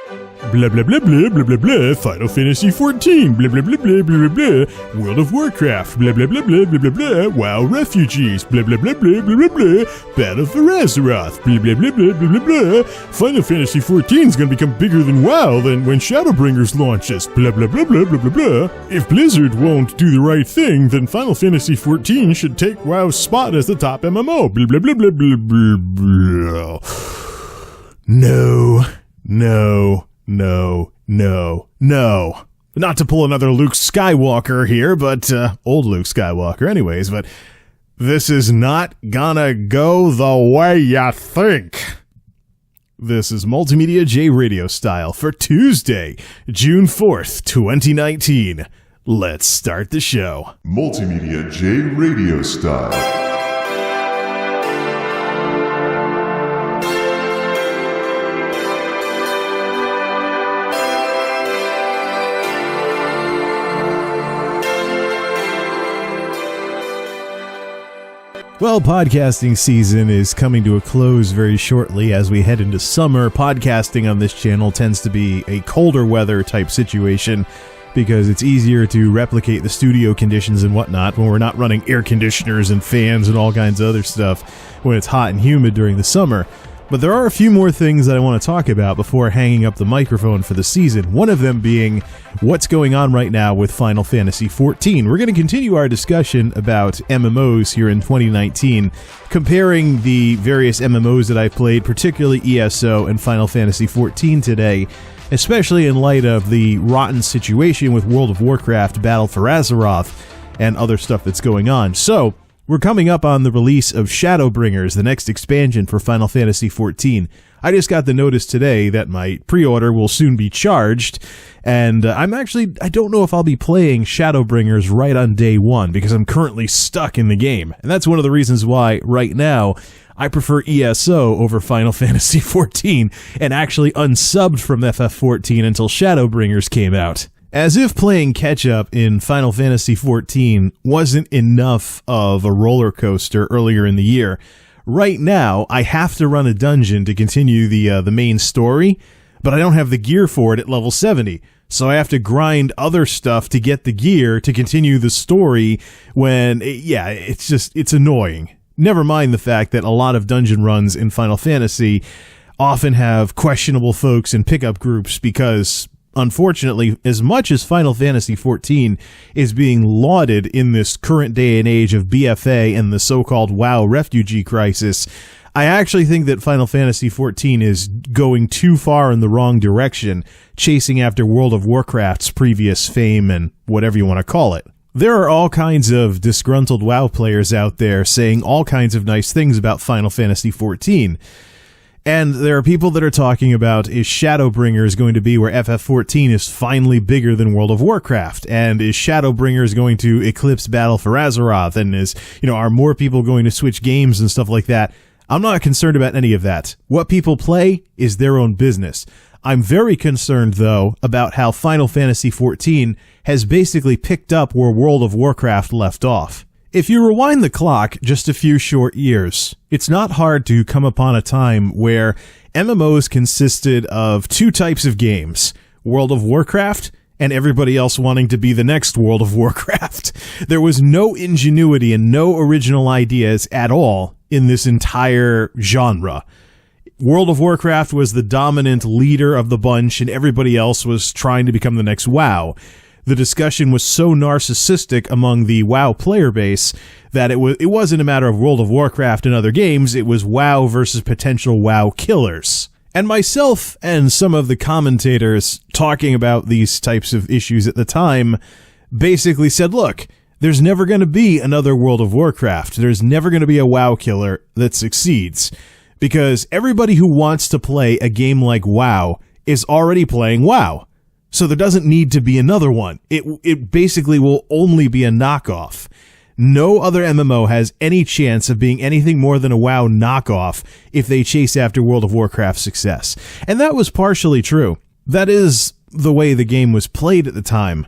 Blah blah blah blah blah blah blah. Final Fantasy XIV. Blah blah blah blah blah blah blah. World of Warcraft. Blah blah blah blah blah blah blah. WoW refugees. Blah blah blah blah blah blah blah. Battle for Azeroth. Blah blah blah blah blah blah blah. Final Fantasy XIV is gonna become bigger than WoW than when Shadowbringers launches. Blah blah blah blah blah blah blah. If Blizzard won't do the right thing, then Final Fantasy XIV should take WoW's spot as the top MMO. Blah blah blah blah blah blah blah. No. No. No, no, no. Not to pull another Luke Skywalker here, but, old Luke Skywalker anyways, but this is not gonna go the way you think. This is MultimediaJay Radio Style for Tuesday, June 4th, 2019. Let's start the show. MultimediaJay Radio Style. Well, podcasting season is coming to a close very shortly as we head into summer. Podcasting on this channel tends to be a colder weather type situation because it's easier to replicate the studio conditions and whatnot when we're not running air conditioners and fans and all kinds of other stuff when it's hot and humid during the summer. But there are a few more things that I want to talk about before hanging up the microphone for the season. One of them being what's going on right now with Final Fantasy XIV. We're going to continue our discussion about MMOs here in 2019, comparing the various MMOs that I've played, particularly ESO and Final Fantasy XIV today, especially in light of the rotten situation with World of Warcraft, Battle for Azeroth, and other stuff that's going on. So, we're coming up on the release of Shadowbringers, the next expansion for Final Fantasy XIV. I just got the notice today that my pre-order will soon be charged, and I don't know if I'll be playing Shadowbringers right on day one, because I'm currently stuck in the game. And that's one of the reasons why, right now, I prefer ESO over Final Fantasy XIV, and actually unsubbed from FF14 until Shadowbringers came out. As if playing catch-up in Final Fantasy XIV wasn't enough of a roller coaster earlier in the year, right now I have to run a dungeon to continue the main story, but I don't have the gear for it at level 70, so I have to grind other stuff to get the gear to continue the story when, it's annoying. Never mind the fact that a lot of dungeon runs in Final Fantasy often have questionable folks in pickup groups because, unfortunately, as much as Final Fantasy XIV is being lauded in this current day and age of BFA and the so-called WoW refugee crisis, I actually think that Final Fantasy XIV is going too far in the wrong direction, chasing after World of Warcraft's previous fame and whatever you want to call it. There are all kinds of disgruntled WoW players out there saying all kinds of nice things about Final Fantasy XIV. And there are people that are talking about, is Shadowbringers going to be where FF14 is finally bigger than World of Warcraft? And is Shadowbringers going to eclipse Battle for Azeroth? And are more people going to switch games and stuff like that? I'm not concerned about any of that. What people play is their own business. I'm very concerned, though, about how Final Fantasy XIV has basically picked up where World of Warcraft left off. If you rewind the clock just a few short years, it's not hard to come upon a time where MMOs consisted of two types of games, World of Warcraft and everybody else wanting to be the next World of Warcraft. There was no ingenuity and no original ideas at all in this entire genre. World of Warcraft was the dominant leader of the bunch and everybody else was trying to become the next WoW. The discussion was so narcissistic among the WoW player base that it wasn't a matter of World of Warcraft and other games, it was WoW versus potential WoW killers. And myself and some of the commentators talking about these types of issues at the time basically said, look, there's never going to be another World of Warcraft. There's never going to be a WoW killer that succeeds. Because everybody who wants to play a game like WoW is already playing WoW. So there doesn't need to be another one. It basically will only be a knockoff. No other MMO has any chance of being anything more than a WoW knockoff if they chase after World of Warcraft's success. And that was partially true. That is the way the game was played at the time.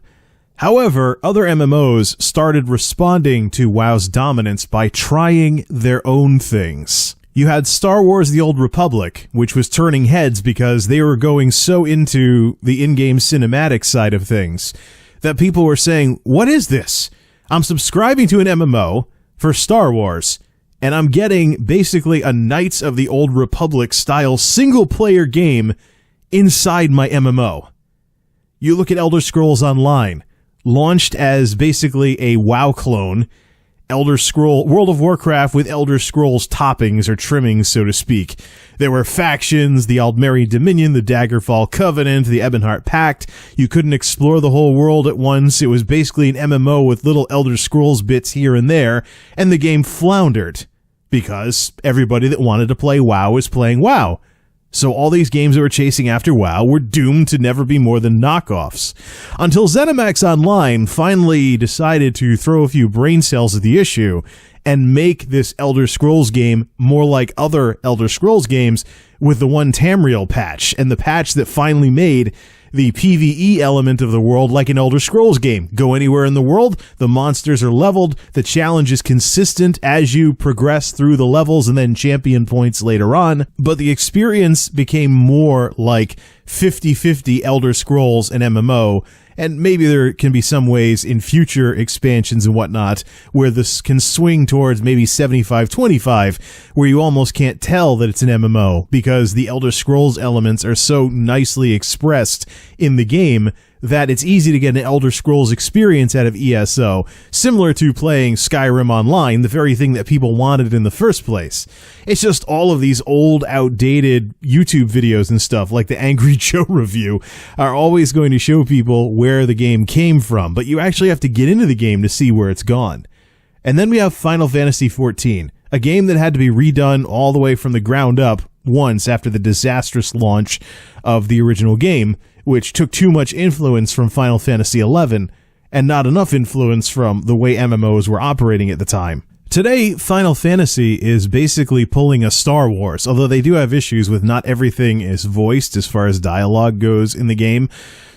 However, other MMOs started responding to WoW's dominance by trying their own things. You had Star Wars The Old Republic, which was turning heads because they were going so into the in-game cinematic side of things that people were saying, what is this? I'm subscribing to an MMO for Star Wars, and I'm getting basically a Knights of the Old Republic style single-player game inside my MMO. You look at Elder Scrolls Online, launched as basically a WoW clone, World of Warcraft with Elder Scrolls toppings or trimmings, so to speak. There were factions, the Aldmeri Dominion, the Daggerfall Covenant, the Ebonheart Pact. You couldn't explore the whole world at once. It was basically an MMO with little Elder Scrolls bits here and there, and the game floundered because everybody that wanted to play WoW was playing WoW. So all these games that were chasing after WoW were doomed to never be more than knockoffs. Until ZeniMax Online finally decided to throw a few brain cells at the issue and make this Elder Scrolls game more like other Elder Scrolls games with the one Tamriel patch, and the patch that finally made the PvE element of the world like an Elder Scrolls game. Go anywhere in the world, the monsters are leveled, the challenge is consistent as you progress through the levels and then champion points later on, but the experience became more like 50-50 Elder Scrolls and MMO, and maybe there can be some ways in future expansions and whatnot where this can swing towards maybe 75-25, where you almost can't tell that it's an MMO because the Elder Scrolls elements are so nicely expressed in the game that it's easy to get an Elder Scrolls experience out of ESO, similar to playing Skyrim Online, the very thing that people wanted in the first place. It's just all of these old, outdated YouTube videos and stuff, like the Angry Joe review, are always going to show people where the game came from, but you actually have to get into the game to see where it's gone. And then we have Final Fantasy XIV, a game that had to be redone all the way from the ground up once after the disastrous launch of the original game, which took too much influence from Final Fantasy XI and not enough influence from the way MMOs were operating at the time. Today, Final Fantasy is basically pulling a Star Wars, although they do have issues with not everything is voiced as far as dialogue goes in the game.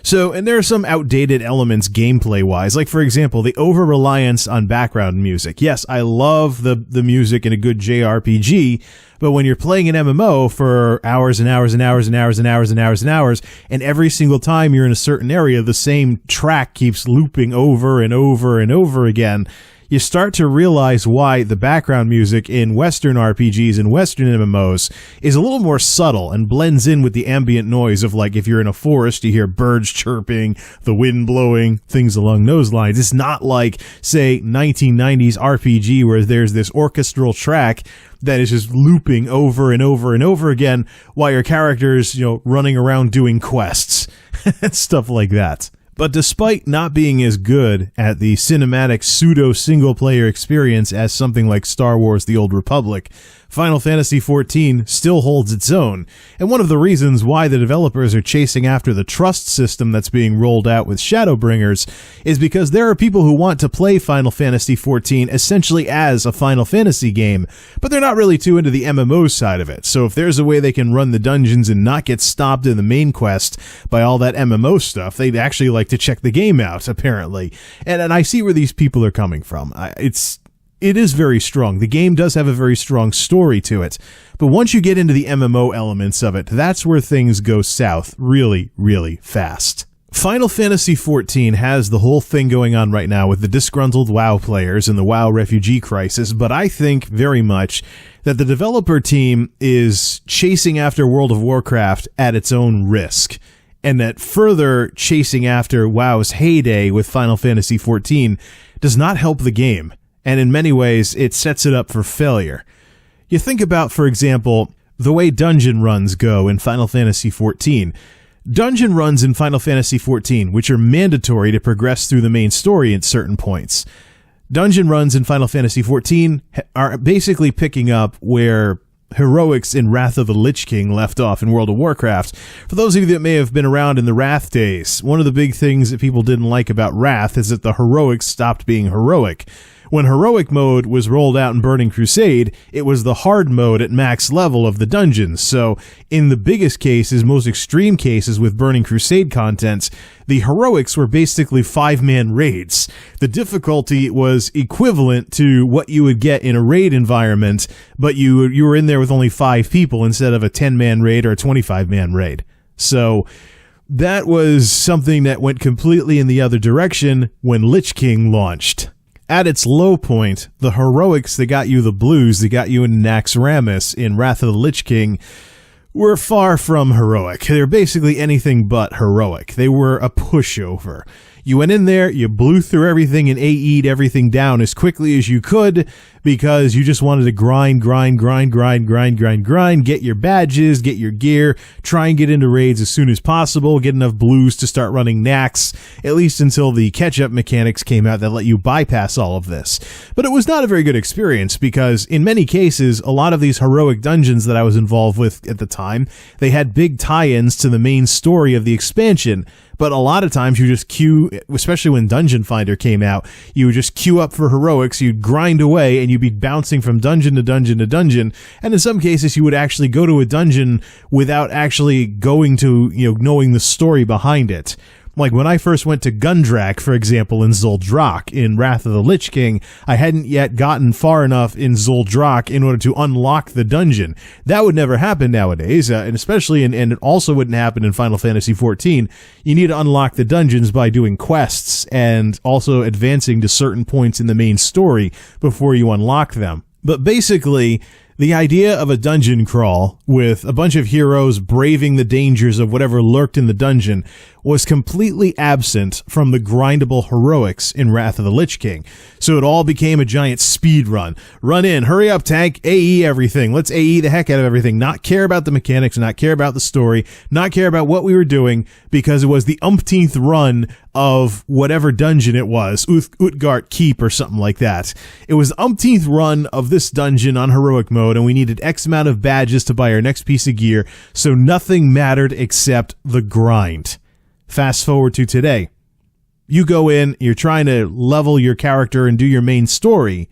So, and there are some outdated elements gameplay-wise, like, for example, the over-reliance on background music. Yes, I love the music in a good JRPG, but when you're playing an MMO for hours and hours and hours and hours and hours and hours and hours, and every single time you're in a certain area, the same track keeps looping over and over and over again, you start to realize why the background music in Western RPGs and Western MMOs is a little more subtle and blends in with the ambient noise of, like, if you're in a forest, you hear birds chirping, the wind blowing, things along those lines. It's not like, say, 1990s RPG where there's this orchestral track that is just looping over and over and over again while your character's, running around doing quests and stuff like that. But despite not being as good at the cinematic pseudo-single-player experience as something like Star Wars The Old Republic, Final Fantasy XIV still holds its own, and one of the reasons why the developers are chasing after the trust system that's being rolled out with Shadowbringers is because there are people who want to play Final Fantasy XIV essentially as a Final Fantasy game, but they're not really too into the MMO side of it, so if there's a way they can run the dungeons and not get stopped in the main quest by all that MMO stuff, they'd actually like to check the game out, apparently. And I see where these people are coming from. It is very strong. The game does have a very strong story to it. But once you get into the MMO elements of it, that's where things go south really, really fast. Final Fantasy XIV has the whole thing going on right now with the disgruntled WoW players and the WoW refugee crisis, but I think very much that the developer team is chasing after World of Warcraft at its own risk, and that further chasing after WoW's heyday with Final Fantasy XIV does not help the game. And in many ways, it sets it up for failure. You think about, for example, the way dungeon runs go in Final Fantasy XIV. Dungeon runs in Final Fantasy XIV, which are mandatory to progress through the main story at certain points. Dungeon runs in Final Fantasy XIV are basically picking up where heroics in Wrath of the Lich King left off in World of Warcraft. For those of you that may have been around in the Wrath days, one of the big things that people didn't like about Wrath is that the heroics stopped being heroic. When heroic mode was rolled out in Burning Crusade, it was the hard mode at max level of the dungeons. So in the biggest cases, most extreme cases with Burning Crusade contents, the heroics were basically 5-man raids. The difficulty was equivalent to what you would get in a raid environment, but you were in there with only 5 people instead of a 10-man raid or a 25-man raid. So that was something that went completely in the other direction when Lich King launched. At its low point, the heroics that got you the blues, that got you in Naxxramas in Wrath of the Lich King, were far from heroic. They were basically anything but heroic. They were a pushover. You went in there, you blew through everything and AE'd everything down as quickly as you could because you just wanted to grind, get your badges, get your gear, try and get into raids as soon as possible, get enough blues to start running Nax, at least until the catch-up mechanics came out that let you bypass all of this. But it was not a very good experience because in many cases, a lot of these heroic dungeons that I was involved with at the time, they had big tie-ins to the main story of the expansion. But a lot of times you just queue, especially when Dungeon Finder came out, you would just queue up for heroics, you'd grind away, and you'd be bouncing from dungeon to dungeon to dungeon. And in some cases, you would actually go to a dungeon without actually going to, knowing the story behind it. Like when I first went to Gundrak, for example, in Zuldrak, in Wrath of the Lich King, I hadn't yet gotten far enough in Zuldrak in order to unlock the dungeon. That would never happen nowadays, and especially, and it also wouldn't happen in Final Fantasy XIV. You need to unlock the dungeons by doing quests and also advancing to certain points in the main story before you unlock them. But basically, the idea of a dungeon crawl with a bunch of heroes braving the dangers of whatever lurked in the dungeon was completely absent from the grindable heroics in Wrath of the Lich King. So it all became a giant speed run. Run in, hurry up, tank, AE everything. Let's AE the heck out of everything. Not care about the mechanics, not care about the story, not care about what we were doing, because it was the umpteenth run of whatever dungeon it was, Utgard Keep or something like that. It was the umpteenth run of this dungeon on heroic mode, and we needed X amount of badges to buy our next piece of gear, so nothing mattered except the grind. Fast forward to today. You go in, you're trying to level your character and do your main story,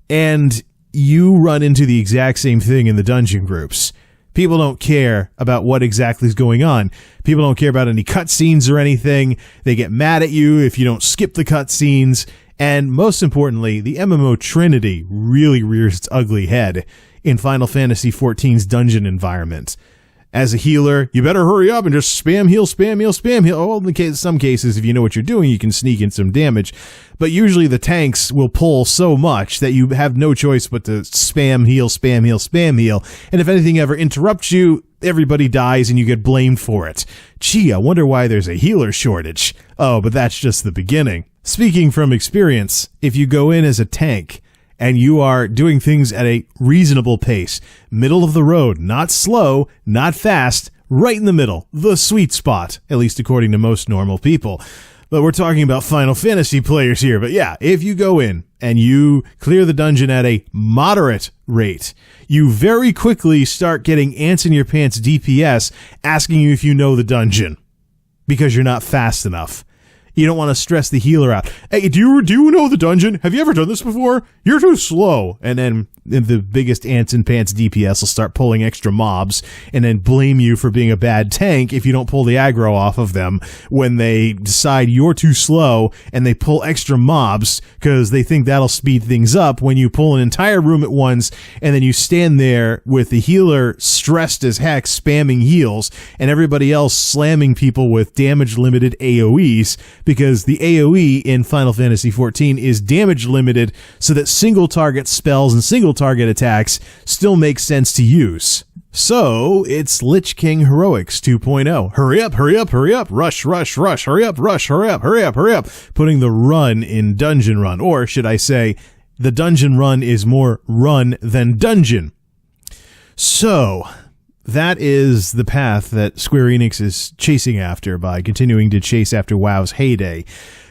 and you run into the exact same thing in the dungeon groups. People don't care about what exactly is going on. People don't care about any cutscenes or anything. They get mad at you if you don't skip the cutscenes. And most importantly, the MMO Trinity really rears its ugly head in Final Fantasy XIV's dungeon environment. As a healer, you better hurry up and just spam heal, spam heal, spam heal. Oh, in some cases, if you know what you're doing, you can sneak in some damage. But usually the tanks will pull so much that you have no choice but to spam heal, spam heal, spam heal. And if anything ever interrupts you, everybody dies and you get blamed for it. Gee, I wonder why there's a healer shortage. Oh, but that's just the beginning. Speaking from experience, if you go in as a tank, and you are doing things at a reasonable pace, middle of the road, not slow, not fast, right in the middle, the sweet spot, at least according to most normal people. But we're talking about Final Fantasy players here. But yeah, if you go in and you clear the dungeon at a moderate rate, you very quickly start getting ants in your pants DPS asking you if you know the dungeon because you're not fast enough. You don't want to stress the healer out. Hey, do you know the dungeon? Have you ever done this before? You're too slow. And then the biggest ants in pants DPS will start pulling extra mobs and then blame you for being a bad tank if you don't pull the aggro off of them when they decide you're too slow and they pull extra mobs because they think that'll speed things up when you pull an entire room at once and then you stand there with the healer stressed as heck spamming heals and everybody else slamming people with damage limited AoEs because the AoE in Final Fantasy XIV is damage limited so that single target spells and single target attacks still make sense to use. So, it's Lich King Heroics 2.0. Hurry up, hurry up, hurry up, rush, rush, rush, hurry up, rush, hurry up, hurry up, hurry up. Putting the run in dungeon run. Or should I say, the dungeon run is more run than dungeon. So, that is the path that Square Enix is chasing after by continuing to chase after WoW's heyday.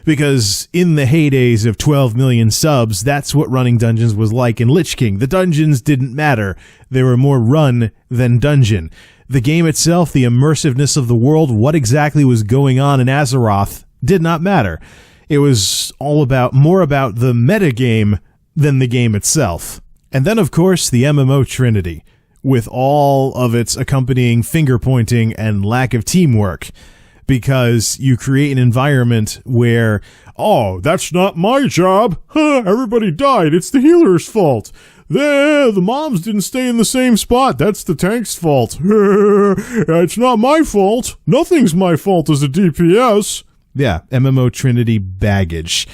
Because in the heydays of 12 million subs, that's what running dungeons was like in Lich King. The dungeons didn't matter. They were more run than dungeon. The game itself, the immersiveness of the world, what exactly was going on in Azeroth, did not matter. It was more about the metagame than the game itself. And then, of course, the MMO Trinity, with all of its accompanying finger-pointing and lack of teamwork, because you create an environment where, oh, that's not my job. Everybody died. It's the healer's fault. The moms didn't stay in the same spot. That's the tank's fault. It's not my fault. Nothing's my fault as a DPS. Yeah, MMO Trinity baggage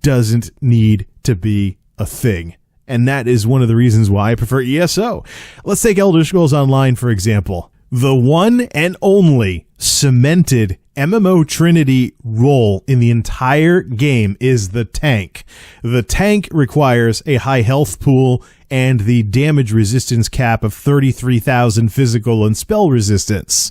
doesn't need to be a thing. And that is one of the reasons why I prefer ESO. Let's take Elder Scrolls Online, for example. The one and only cemented MMO Trinity role in the entire game is the tank. The tank requires a high health pool and the damage resistance cap of 33,000 physical and spell resistance.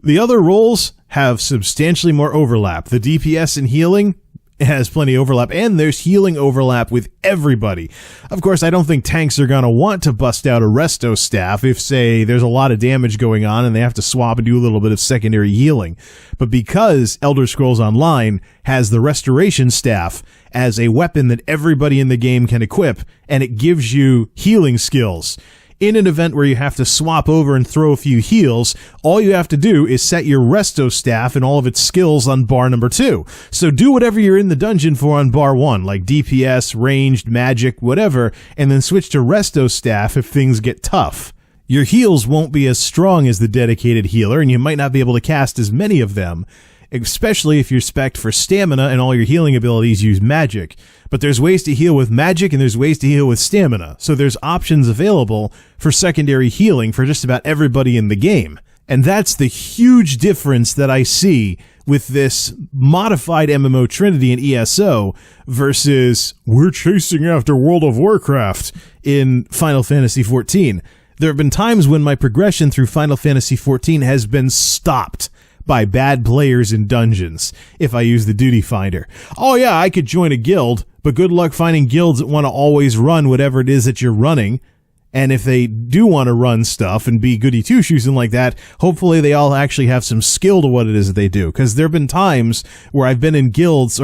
The other roles have substantially more overlap. The DPS and healing has plenty of overlap, and there's healing overlap with everybody. Of course, I don't think tanks are going to want to bust out a resto staff if, say, there's a lot of damage going on and they have to swap and do a little bit of secondary healing. But because Elder Scrolls Online has the restoration staff as a weapon that everybody in the game can equip, and it gives you healing skills, in an event where you have to swap over and throw a few heals, all you have to do is set your resto staff and all of its skills on bar number 2. So do whatever you're in the dungeon for on bar 1, like DPS, ranged, magic, whatever, and then switch to resto staff if things get tough. Your heals won't be as strong as the dedicated healer, and you might not be able to cast as many of them, especially if you're spec'd for stamina and all your healing abilities use magic. But there's ways to heal with magic and there's ways to heal with stamina. So there's options available for secondary healing for just about everybody in the game. And that's the huge difference that I see with this modified MMO Trinity in ESO versus we're chasing after World of Warcraft in Final Fantasy XIV. There have been times when my progression through Final Fantasy XIV has been stopped by bad players in dungeons if I use the duty finder. Oh yeah, I could join a guild, but good luck finding guilds that want to always run whatever it is that you're running. And if they do want to run stuff and be goody two-shoes and like that, hopefully they all actually have some skill to what it is that they do. Because there have been times where I've been in guilds,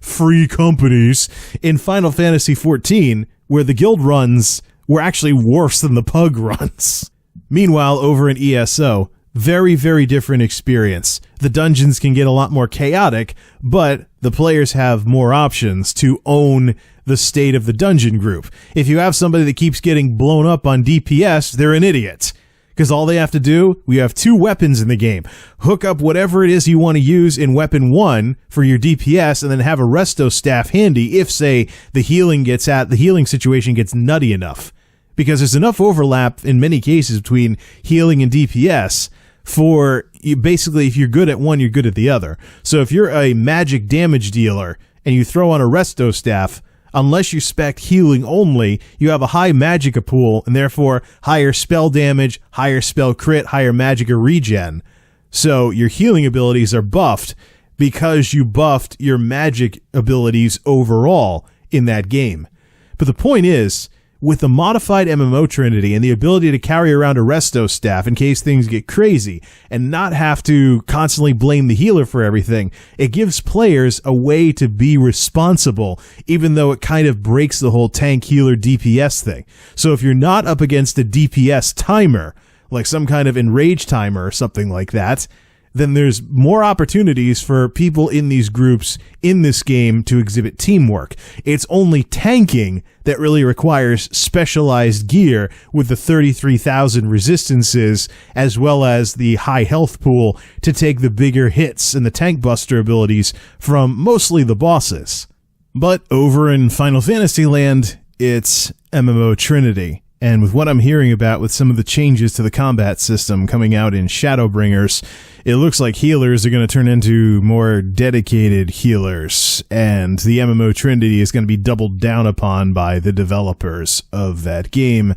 free companies in Final Fantasy XIV where the guild runs were actually worse than the pug runs. Meanwhile, over in ESO, very, very different experience. The dungeons can get a lot more chaotic, but the players have more options to own the state of the dungeon group. If you have somebody that keeps getting blown up on DPS, they're an idiot. Because all they have to do, we have 2 weapons in the game. Hook up whatever it is you want to use in weapon 1 for your DPS, and then have a resto staff handy if, say, the healing situation gets nutty enough. Because there's enough overlap in many cases between healing and DPS for you, basically, if you're good at one, you're good at the other. So if you're a magic damage dealer and you throw on a resto staff, unless you spec healing only, you have a high magicka pool and therefore higher spell damage, higher spell crit, higher magicka regen. So your healing abilities are buffed because you buffed your magic abilities overall in that game. But the point is, with the modified MMO Trinity and the ability to carry around a resto staff in case things get crazy and not have to constantly blame the healer for everything, it gives players a way to be responsible, even though it kind of breaks the whole tank healer DPS thing. So if you're not up against a DPS timer, like some kind of enrage timer or something like that, then there's more opportunities for people in these groups in this game to exhibit teamwork. It's only tanking that really requires specialized gear with the 33,000 resistances as well as the high health pool to take the bigger hits and the tank buster abilities from mostly the bosses. But over in Final Fantasy land, it's MMO Trinity. And with what I'm hearing about with some of the changes to the combat system coming out in Shadowbringers, it looks like healers are going to turn into more dedicated healers, and the MMO Trinity is going to be doubled down upon by the developers of that game.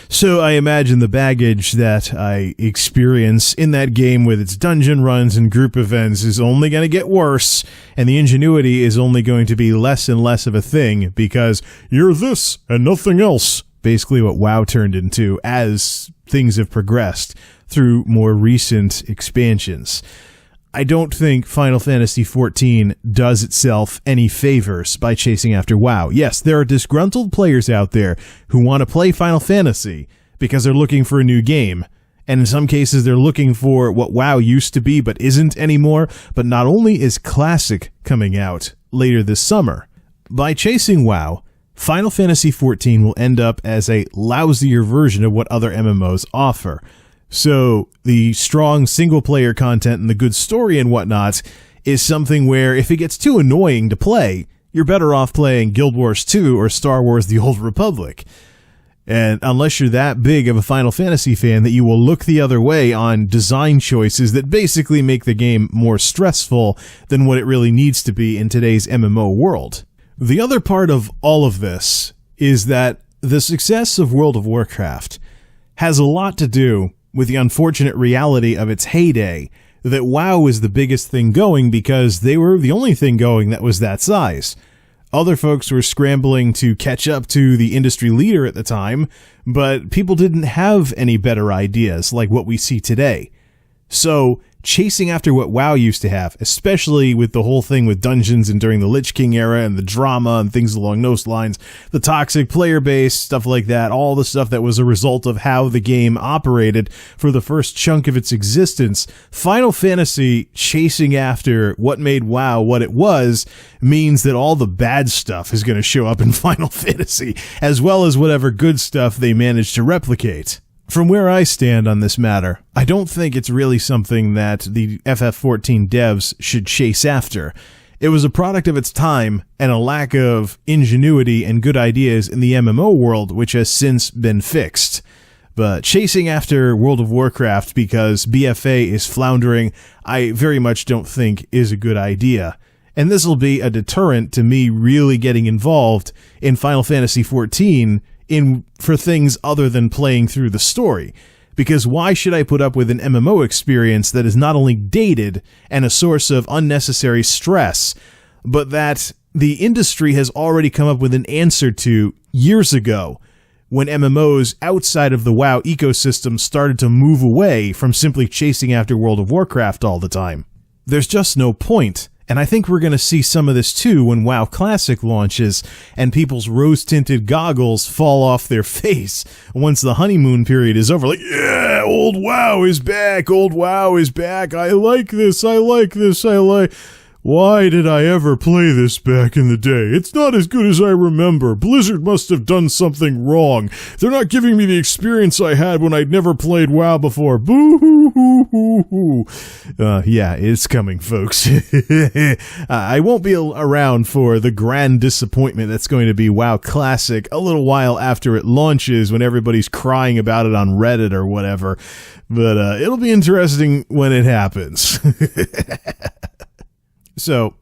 So I imagine the baggage that I experience in that game with its dungeon runs and group events is only going to get worse, and the ingenuity is only going to be less and less of a thing, because you're this and nothing else. Basically what WoW turned into as things have progressed through more recent expansions. I don't think Final Fantasy XIV does itself any favors by chasing after WoW. Yes, there are disgruntled players out there who want to play Final Fantasy because they're looking for a new game. And in some cases, they're looking for what WoW used to be but isn't anymore. But not only is Classic coming out later this summer, by chasing WoW, Final Fantasy XIV will end up as a lousier version of what other MMOs offer. So the strong single-player content and the good story and whatnot is something where if it gets too annoying to play, you're better off playing Guild Wars 2 or Star Wars The Old Republic. And unless you're that big of a Final Fantasy fan that you will look the other way on design choices that basically make the game more stressful than what it really needs to be in today's MMO world. The other part of all of this is that the success of World of Warcraft has a lot to do with the unfortunate reality of its heyday, that WoW was the biggest thing going because they were the only thing going that was that size. Other folks were scrambling to catch up to the industry leader at the time, but people didn't have any better ideas like what we see today. So, chasing after what WoW used to have, especially with the whole thing with dungeons and during the Lich King era and the drama and things along those lines, the toxic player base, stuff like that, all the stuff that was a result of how the game operated for the first chunk of its existence, Final Fantasy chasing after what made WoW what it was means that all the bad stuff is going to show up in Final Fantasy, as well as whatever good stuff they managed to replicate. From where I stand on this matter, I don't think it's really something that the FF14 devs should chase after. It was a product of its time and a lack of ingenuity and good ideas in the MMO world, which has since been fixed. But chasing after World of Warcraft because BFA is floundering, I very much don't think is a good idea. And this will be a deterrent to me really getting involved in Final Fantasy XIV for things other than playing through the story. Because why should I put up with an MMO experience that is not only dated and a source of unnecessary stress, but that the industry has already come up with an answer to years ago when MMOs outside of the WoW ecosystem started to move away from simply chasing after World of Warcraft all the time? There's just no point. And I think we're going to see some of this too when WoW Classic launches and people's rose-tinted goggles fall off their face once the honeymoon period is over. Like, yeah, old WoW is back, old WoW is back, I like this, I like this, I like... Why did I ever play this back in the day? It's not as good as I remember. Blizzard must have done something wrong. They're not giving me the experience I had when I'd never played WoW before. Boo-hoo-hoo-hoo-hoo. Yeah, it's coming, folks. I won't be around for the grand disappointment that's going to be WoW Classic a little while after it launches when everybody's crying about it on Reddit or whatever. But it'll be interesting when it happens. So,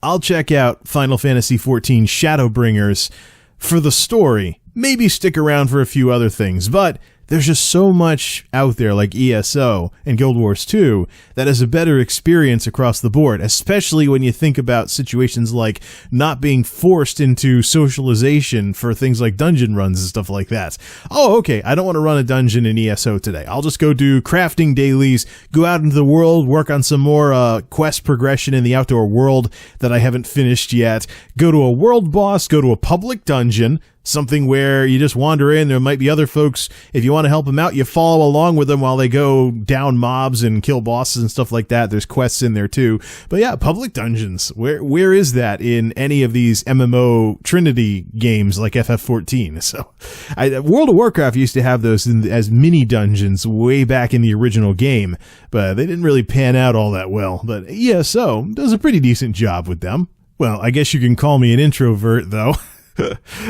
I'll check out Final Fantasy XIV Shadowbringers for the story, maybe stick around for a few other things, but there's just so much out there like ESO and Guild Wars 2 that is a better experience across the board, especially when you think about situations like not being forced into socialization for things like dungeon runs and stuff like that. Oh, okay, I don't want to run a dungeon in ESO today. I'll just go do crafting dailies, go out into the world, work on some more quest progression in the outdoor world that I haven't finished yet, go to a world boss, go to a public dungeon, something where you just wander in. There might be other folks. If you want to help them out, you follow along with them while they go down mobs and kill bosses and stuff like that. There's quests in there too. But yeah, public dungeons. Where is that in any of these MMO Trinity games like FF14? So, World of Warcraft used to have those as mini dungeons way back in the original game, but they didn't really pan out all that well. But ESO does a pretty decent job with them. Well, I guess you can call me an introvert, though.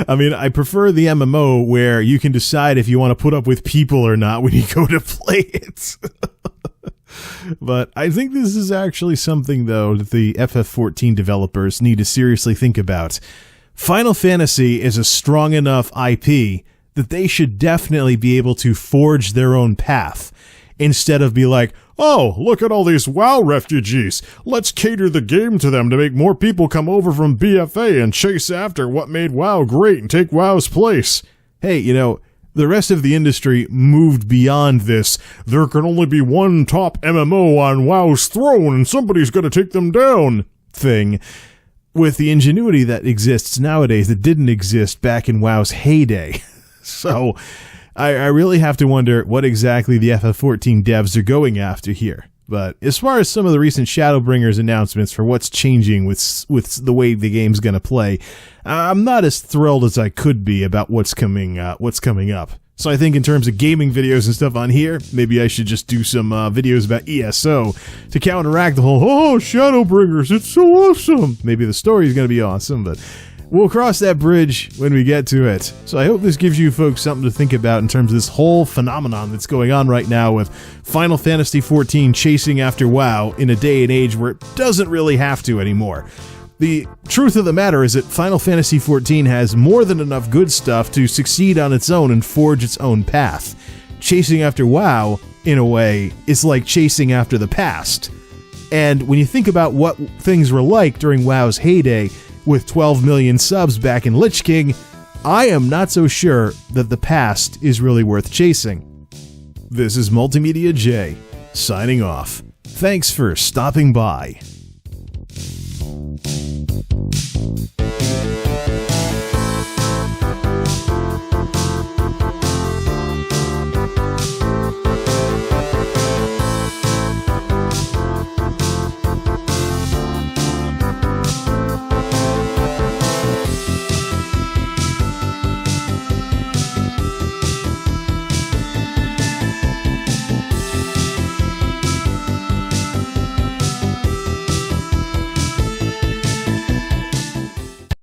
I mean, I prefer the MMO where you can decide if you want to put up with people or not when you go to play it. But I think this is actually something, though, that the FF14 developers need to seriously think about. Final Fantasy is a strong enough IP that they should definitely be able to forge their own path, instead of be like, oh, look at all these WoW refugees. Let's cater the game to them to make more people come over from BFA and chase after what made WoW great and take WoW's place. Hey, The rest of the industry moved beyond this, there can only be one top MMO on WoW's throne and somebody's gonna take them down thing, with the ingenuity that exists nowadays that didn't exist back in WoW's heyday. So, I really have to wonder what exactly the FF14 devs are going after here. But as far as some of the recent Shadowbringers announcements for what's changing with the way the game's gonna play, I'm not as thrilled as I could be about what's coming up. So I think in terms of gaming videos and stuff on here, maybe I should just do some videos about ESO to counteract the whole, oh, Shadowbringers, it's so awesome. Maybe the story's gonna be awesome, but we'll cross that bridge when we get to it. So I hope this gives you folks something to think about in terms of this whole phenomenon that's going on right now with Final Fantasy XIV chasing after WoW in a day and age where it doesn't really have to anymore. The truth of the matter is that Final Fantasy XIV has more than enough good stuff to succeed on its own and forge its own path. Chasing after WoW, in a way, is like chasing after the past. And when you think about what things were like during WoW's heyday, with 12 million subs back in Lich King, I am not so sure that the past is really worth chasing. This is MultimediaJay, signing off. Thanks for stopping by.